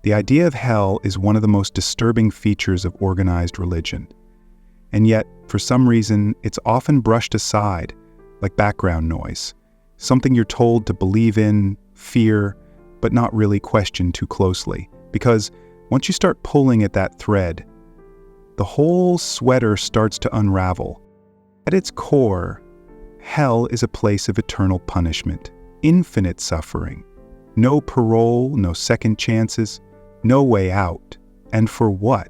The idea of hell is one of the most disturbing features of organized religion. And yet, for some reason, it's often brushed aside, like background noise, something you're told to believe in, fear, but not really question too closely. Because once you start pulling at that thread, the whole sweater starts to unravel. At its core, hell is a place of eternal punishment, infinite suffering, no parole, no second chances, no way out. And for what?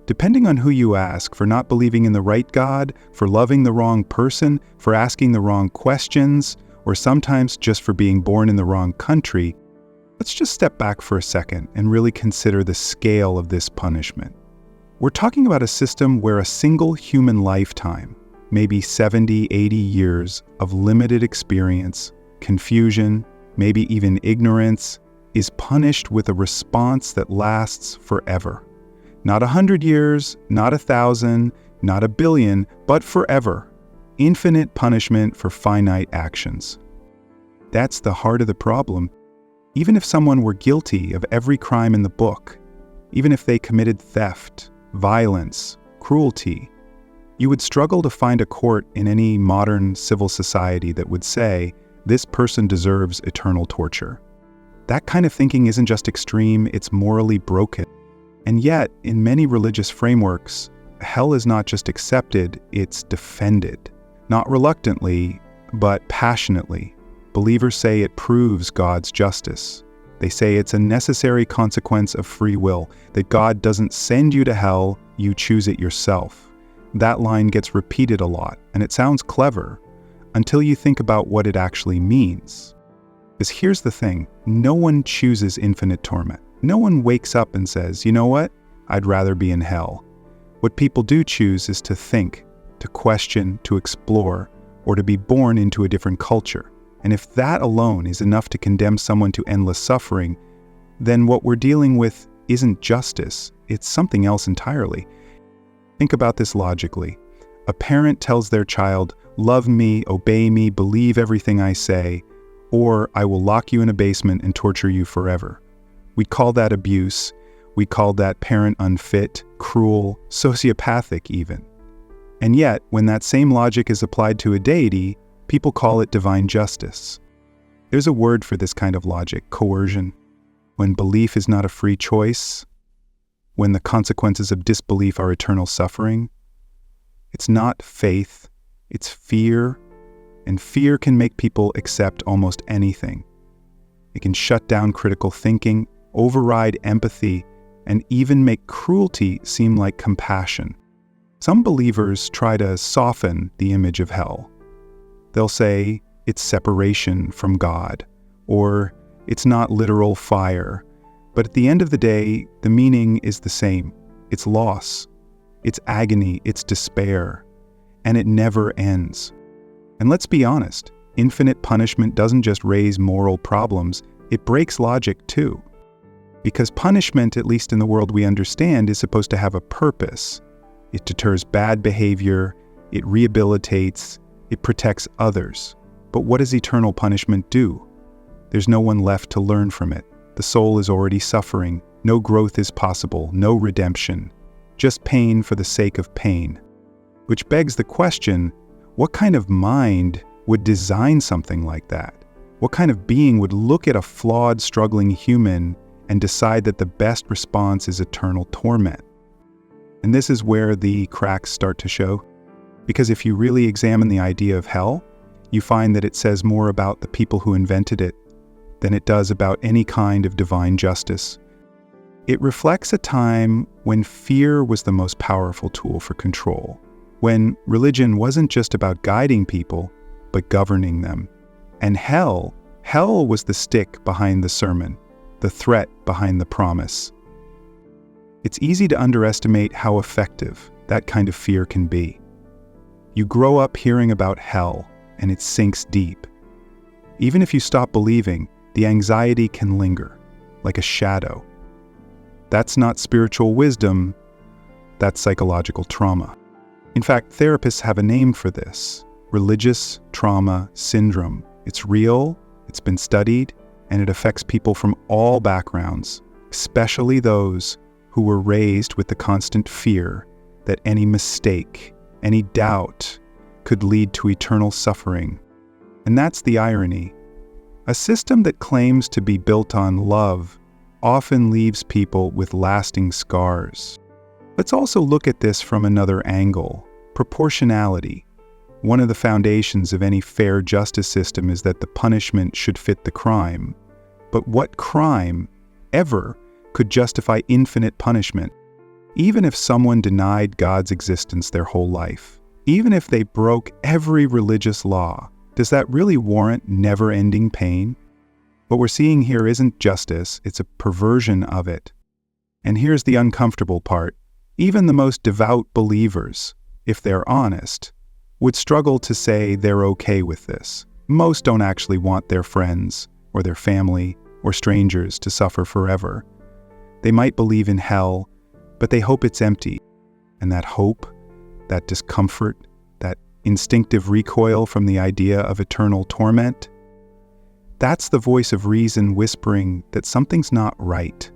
Depending on who you ask, for not believing in the right God, for loving the wrong person, for asking the wrong questions, or sometimes just for being born in the wrong country, let's just step back for a second and really consider the scale of this punishment. We're talking about a system where a single human lifetime, maybe 70, 80 years of limited experience, confusion, maybe even ignorance, is punished with a response that lasts forever. Not 100 years, not 1,000, not 1 billion, but forever. Infinite punishment for finite actions. That's the heart of the problem. Even if someone were guilty of every crime in the book, even if they committed theft, violence, cruelty, you would struggle to find a court in any modern civil society that would say, this person deserves eternal torture. That kind of thinking isn't just extreme, it's morally broken. And yet, in many religious frameworks, hell is not just accepted, it's defended. Not reluctantly, but passionately. Believers say it proves God's justice. They say it's a necessary consequence of free will, that God doesn't send you to hell, you choose it yourself. That line gets repeated a lot, and it sounds clever, until you think about what it actually means. Because here's the thing, no one chooses infinite torment. No one wakes up and says, you know what? I'd rather be in hell. What people do choose is to think, to question, to explore, or to be born into a different culture. And if that alone is enough to condemn someone to endless suffering, then what we're dealing with isn't justice, it's something else entirely. Think about this logically. A parent tells their child, love me, obey me, believe everything I say, or I will lock you in a basement and torture you forever. We call that abuse. We call that parent unfit, cruel, sociopathic even. And yet, when that same logic is applied to a deity, people call it divine justice. There's a word for this kind of logic, coercion. When belief is not a free choice, when the consequences of disbelief are eternal suffering, it's not faith, it's fear, and fear can make people accept almost anything. It can shut down critical thinking, override empathy, and even make cruelty seem like compassion. Some believers try to soften the image of hell. They'll say it's separation from God, or it's not literal fire. But at the end of the day, the meaning is the same. It's loss, it's agony, it's despair, and it never ends. And let's be honest, infinite punishment doesn't just raise moral problems, it breaks logic too. Because punishment, at least in the world we understand, is supposed to have a purpose. It deters bad behavior, it rehabilitates, it protects others. But what does eternal punishment do? There's no one left to learn from it. The soul is already suffering, no growth is possible, no redemption. Just pain for the sake of pain. Which begs the question, what kind of mind would design something like that? What kind of being would look at a flawed, struggling human and decide that the best response is eternal torment? And this is where the cracks start to show. Because if you really examine the idea of hell, you find that it says more about the people who invented it than it does about any kind of divine justice. It reflects a time when fear was the most powerful tool for control, when religion wasn't just about guiding people, but governing them. And hell was the stick behind the sermon, the threat behind the promise. It's easy to underestimate how effective that kind of fear can be. You grow up hearing about hell, and it sinks deep. Even if you stop believing, the anxiety can linger, like a shadow. That's not spiritual wisdom, that's psychological trauma. In fact, therapists have a name for this: religious trauma syndrome. It's real, it's been studied, and it affects people from all backgrounds, especially those who were raised with the constant fear that any mistake, any doubt, could lead to eternal suffering. And that's the irony. A system that claims to be built on love often leaves people with lasting scars. Let's also look at this from another angle: proportionality. One of the foundations of any fair justice system is that the punishment should fit the crime. But what crime ever could justify infinite punishment? Even if someone denied God's existence their whole life, even if they broke every religious law, does that really warrant never-ending pain? What we're seeing here isn't justice, it's a perversion of it. And here's the uncomfortable part. Even the most devout believers, if they're honest, would struggle to say they're okay with this. Most don't actually want their friends, or their family, or strangers to suffer forever. They might believe in hell, but they hope it's empty. And that hope, that discomfort, that instinctive recoil from the idea of eternal torment, that's the voice of reason whispering that something's not right.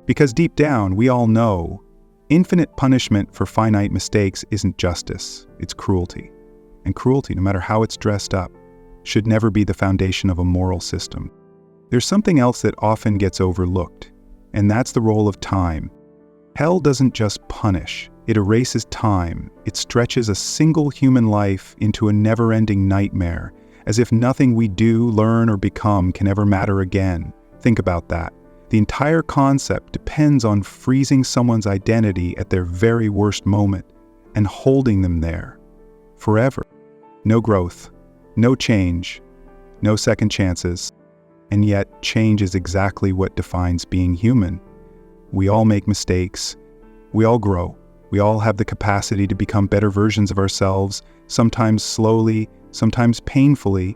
Because deep down, we all know infinite punishment for finite mistakes isn't justice, it's cruelty. And cruelty, no matter how it's dressed up, should never be the foundation of a moral system. There's something else that often gets overlooked, and that's the role of time. Hell doesn't just punish, it erases time. It stretches a single human life into a never-ending nightmare, as if nothing we do, learn, or become can ever matter again. Think about that. The entire concept depends on freezing someone's identity at their very worst moment and holding them there forever. No growth, no change, no second chances. And yet, change is exactly what defines being human. We all make mistakes. We all grow. We all have the capacity to become better versions of ourselves, sometimes slowly, sometimes painfully.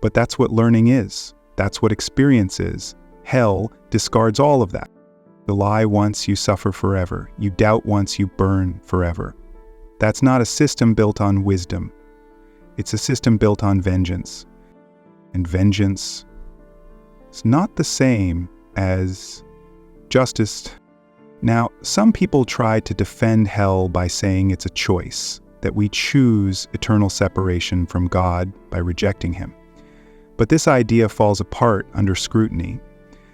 But that's what learning is. That's what experience is. Hell discards all of that. You lie once, you suffer forever. You doubt once, you burn forever. That's not a system built on wisdom. It's a system built on vengeance. And vengeance is not the same as justice. Now, some people try to defend hell by saying it's a choice, that we choose eternal separation from God by rejecting Him. But this idea falls apart under scrutiny.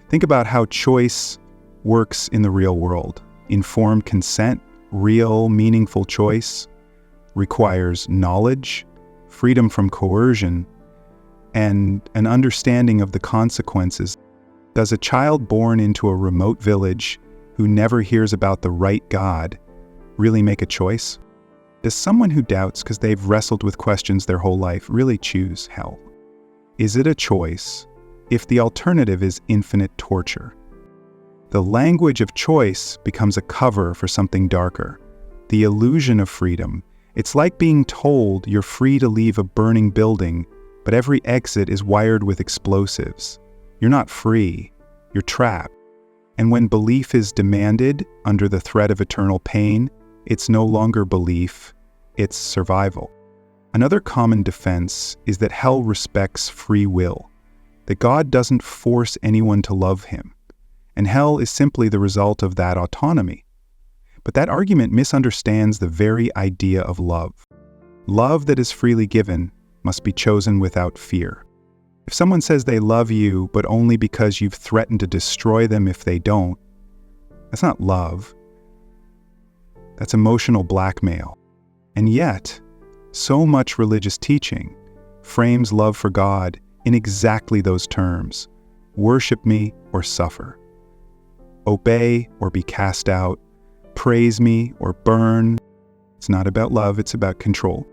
Think about how choice works in the real world. Informed consent, real, meaningful choice, requires knowledge, freedom from coercion, and an understanding of the consequences. Does a child born into a remote village who never hears about the right God really make a choice? Does someone who doubts because they've wrestled with questions their whole life really choose hell? Is it a choice if the alternative is infinite torture? The language of choice becomes a cover for something darker. The illusion of freedom. It's like being told you're free to leave a burning building, but every exit is wired with explosives. You're not free, you're trapped. And when belief is demanded under the threat of eternal pain, it's no longer belief, it's survival. Another common defense is that hell respects free will, that God doesn't force anyone to love Him, and hell is simply the result of that autonomy. But that argument misunderstands the very idea of love. Love that is freely given must be chosen without fear. If someone says they love you, but only because you've threatened to destroy them if they don't, that's not love. That's emotional blackmail. And yet, so much religious teaching frames love for God in exactly those terms. Worship me or suffer. Obey or be cast out. Praise me or burn. It's not about love, it's about control.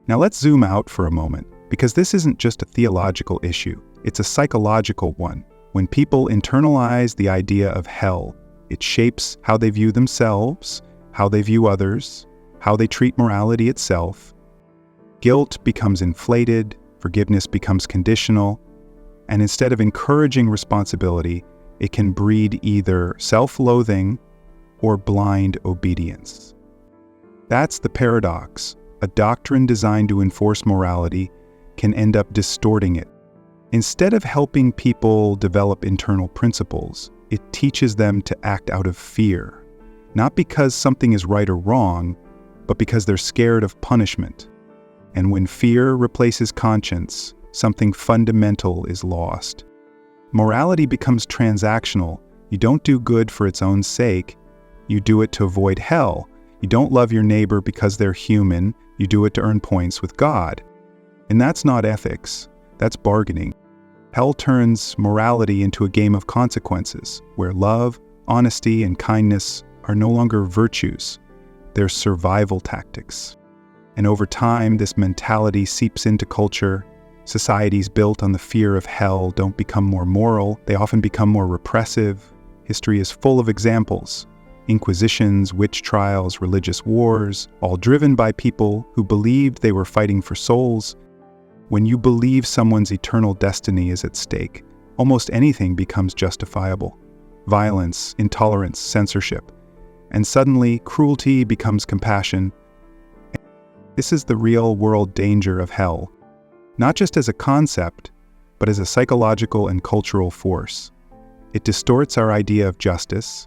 Now let's zoom out for a moment, because this isn't just a theological issue, it's a psychological one. When people internalize the idea of hell, it shapes how they view themselves, how they view others, how they treat morality itself. Guilt becomes inflated, forgiveness becomes conditional, and instead of encouraging responsibility, it can breed either self-loathing or blind obedience. That's the paradox. A doctrine designed to enforce morality can end up distorting it. Instead of helping people develop internal principles, it teaches them to act out of fear, not because something is right or wrong, but because they're scared of punishment. And when fear replaces conscience, something fundamental is lost. Morality becomes transactional. You don't do good for its own sake. You do it to avoid hell. You don't love your neighbor because they're human. You do it to earn points with God. And that's not ethics. That's bargaining. Hell turns morality into a game of consequences, where love, honesty, and kindness are no longer virtues. They're survival tactics. And over time, this mentality seeps into culture. Societies built on the fear of hell don't become more moral. They often become more repressive. History is full of examples. Inquisitions, witch trials, religious wars, all driven by people who believed they were fighting for souls. When you believe someone's eternal destiny is at stake, almost anything becomes justifiable. Violence, intolerance, censorship. And suddenly, cruelty becomes compassion. This is the real-world danger of hell, not just as a concept, but as a psychological and cultural force. It distorts our idea of justice,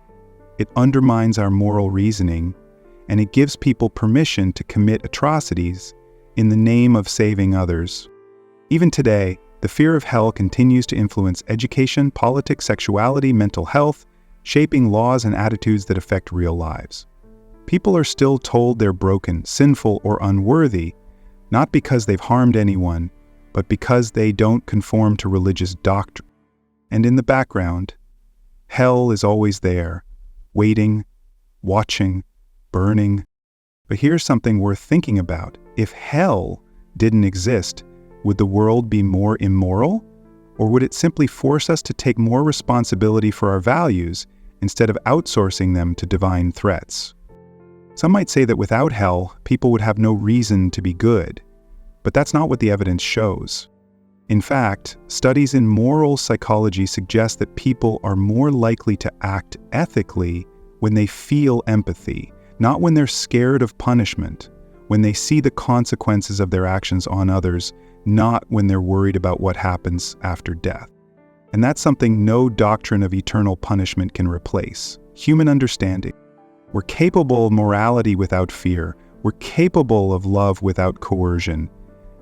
it undermines our moral reasoning, and it gives people permission to commit atrocities in the name of saving others. Even today, the fear of hell continues to influence education, politics, sexuality, mental health, shaping laws and attitudes that affect real lives. People are still told they're broken, sinful, or unworthy, not because they've harmed anyone, but because they don't conform to religious doctrine. And in the background, hell is always there, waiting, watching, burning. But here's something worth thinking about. If hell didn't exist, would the world be more immoral? Or would it simply force us to take more responsibility for our values instead of outsourcing them to divine threats? Some might say that without hell, people would have no reason to be good. But that's not what the evidence shows. In fact, studies in moral psychology suggest that people are more likely to act ethically when they feel empathy, not when they're scared of punishment, when they see the consequences of their actions on others, not when they're worried about what happens after death. And that's something no doctrine of eternal punishment can replace: human understanding. We're capable of morality without fear. We're capable of love without coercion.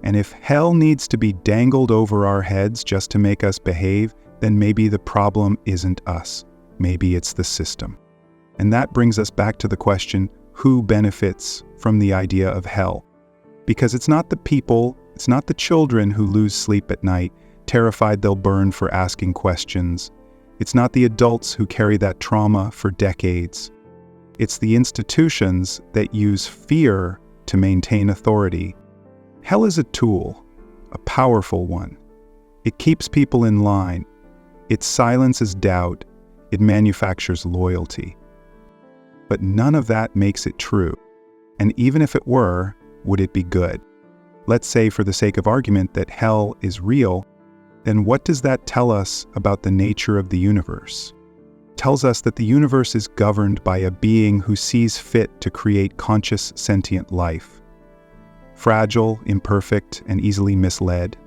And if hell needs to be dangled over our heads just to make us behave, then maybe the problem isn't us. Maybe it's the system. And that brings us back to the question, who benefits from the idea of hell? Because it's not the people, it's not the children who lose sleep at night, terrified they'll burn for asking questions. It's not the adults who carry that trauma for decades. It's the institutions that use fear to maintain authority. Hell is a tool, a powerful one. It keeps people in line. It silences doubt. It manufactures loyalty. But none of that makes it true. And even if it were, would it be good? Let's say, for the sake of argument, that hell is real, then what does that tell us about the nature of the universe? It tells us that the universe is governed by a being who sees fit to create conscious, sentient life. Fragile, imperfect, and easily misled,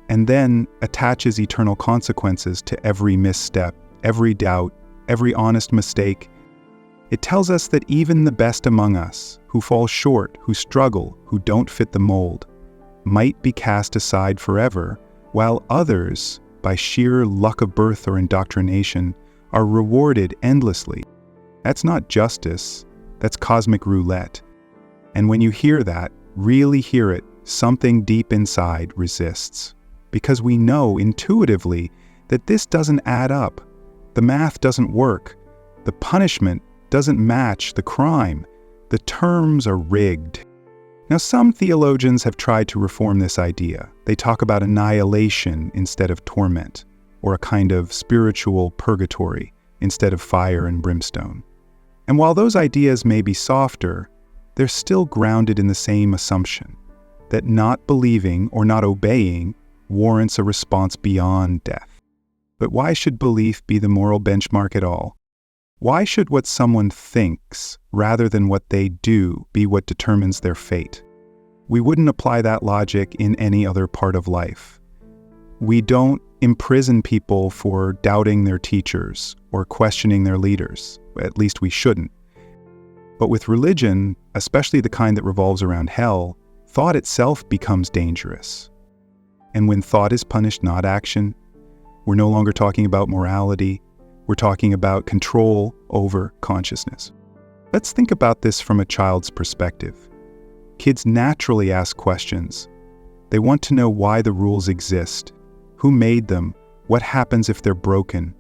and then attaches eternal consequences to every misstep, every doubt, every honest mistake. It tells us that even the best among us, who fall short, who struggle, who don't fit the mold, might be cast aside forever, while others, by sheer luck of birth or indoctrination, are rewarded endlessly. That's not justice, that's cosmic roulette. And when you hear that, really hear it, something deep inside resists. Because we know intuitively that this doesn't add up. The math doesn't work. The punishment doesn't match the crime. The terms are rigged. Now, some theologians have tried to reform this idea. They talk about annihilation instead of torment, or a kind of spiritual purgatory instead of fire and brimstone. And while those ideas may be softer, they're still grounded in the same assumption, that not believing or not obeying warrants a response beyond death. But why should belief be the moral benchmark at all? Why should what someone thinks, rather than what they do, be what determines their fate? We wouldn't apply that logic in any other part of life. We don't imprison people for doubting their teachers or questioning their leaders. At least we shouldn't. But with religion, especially the kind that revolves around hell, thought itself becomes dangerous. And when thought is punished, not action, we're no longer talking about morality. We're talking about control over consciousness. Let's think about this from a child's perspective. Kids naturally ask questions. They want to know why the rules exist, who made them, what happens if they're broken.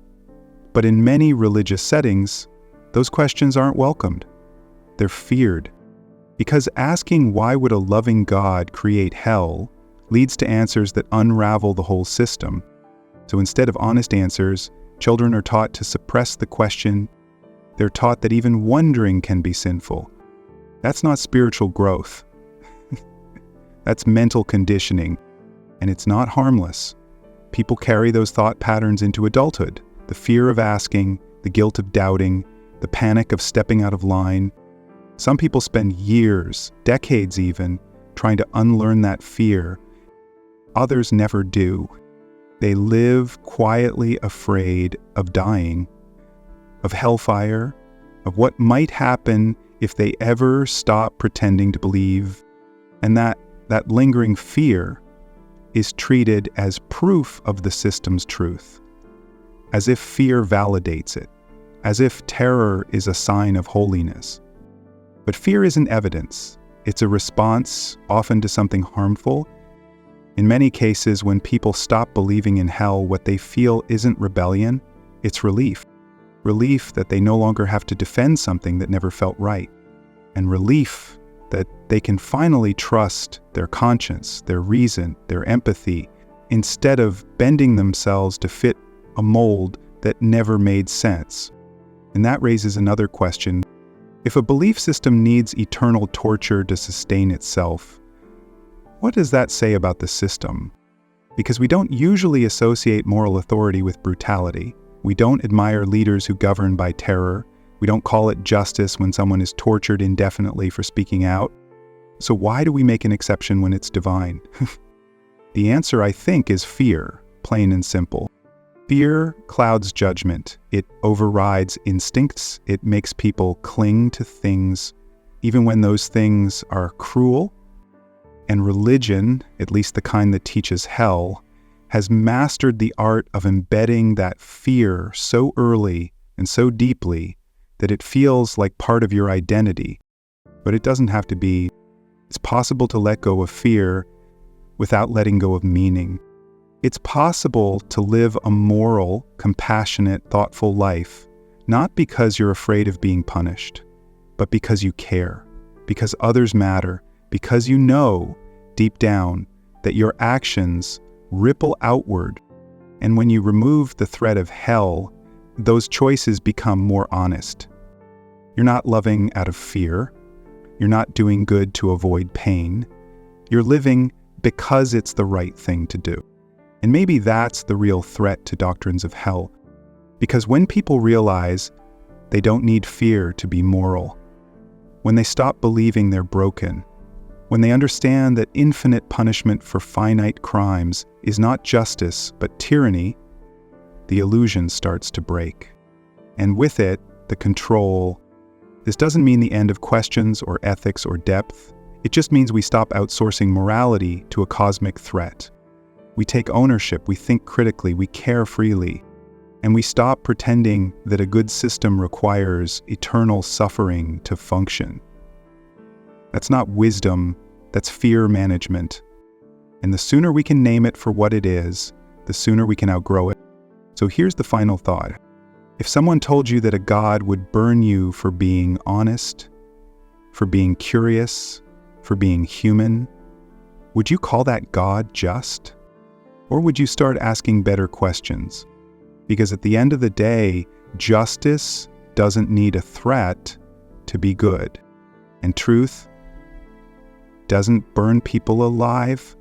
But in many religious settings, those questions aren't welcomed. They're feared. Because asking why would a loving God create hell leads to answers that unravel the whole system. So instead of honest answers, children are taught to suppress the question. They're taught that even wondering can be sinful. That's not spiritual growth. That's mental conditioning, and it's not harmless. People carry those thought patterns into adulthood. The fear of asking, the guilt of doubting, the panic of stepping out of line. Some people spend years, decades even, trying to unlearn that fear. Others never do. They live quietly afraid of dying, of hellfire, of what might happen if they ever stop pretending to believe. And that lingering fear is treated as proof of the system's truth, as if fear validates it, as if terror is a sign of holiness. But fear isn't evidence. It's a response, often to something harmful. In many cases, when people stop believing in hell, what they feel isn't rebellion, it's relief. Relief that they no longer have to defend something that never felt right. And relief that they can finally trust their conscience, their reason, their empathy, instead of bending themselves to fit a mold that never made sense. And that raises another question. If a belief system needs eternal torture to sustain itself, what does that say about the system? Because we don't usually associate moral authority with brutality. We don't admire leaders who govern by terror. We don't call it justice when someone is tortured indefinitely for speaking out. So why do we make an exception when it's divine? The answer, I think, is fear, plain and simple. Fear clouds judgment. It overrides instincts. It makes people cling to things, even when those things are cruel. And religion, at least the kind that teaches hell, has mastered the art of embedding that fear so early and so deeply that it feels like part of your identity. But it doesn't have to be. It's possible to let go of fear without letting go of meaning. It's possible to live a moral, compassionate, thoughtful life, not because you're afraid of being punished, but because you care, because others matter, because you know, deep down, that your actions ripple outward. And when you remove the threat of hell, those choices become more honest. You're not loving out of fear. You're not doing good to avoid pain. You're living because it's the right thing to do. And maybe that's the real threat to doctrines of hell. Because when people realize they don't need fear to be moral, when they stop believing they're broken, when they understand that infinite punishment for finite crimes is not justice but tyranny, the illusion starts to break. And with it, the control. This doesn't mean the end of questions or ethics or depth. It just means we stop outsourcing morality to a cosmic threat. We take ownership, we think critically, we care freely, and we stop pretending that a good system requires eternal suffering to function. That's not wisdom, that's fear management. And the sooner we can name it for what it is, the sooner we can outgrow it. So here's the final thought. If someone told you that a God would burn you for being honest, for being curious, for being human, would you call that God just? Or would you start asking better questions? Because at the end of the day, justice doesn't need a threat to be good. And truth doesn't burn people alive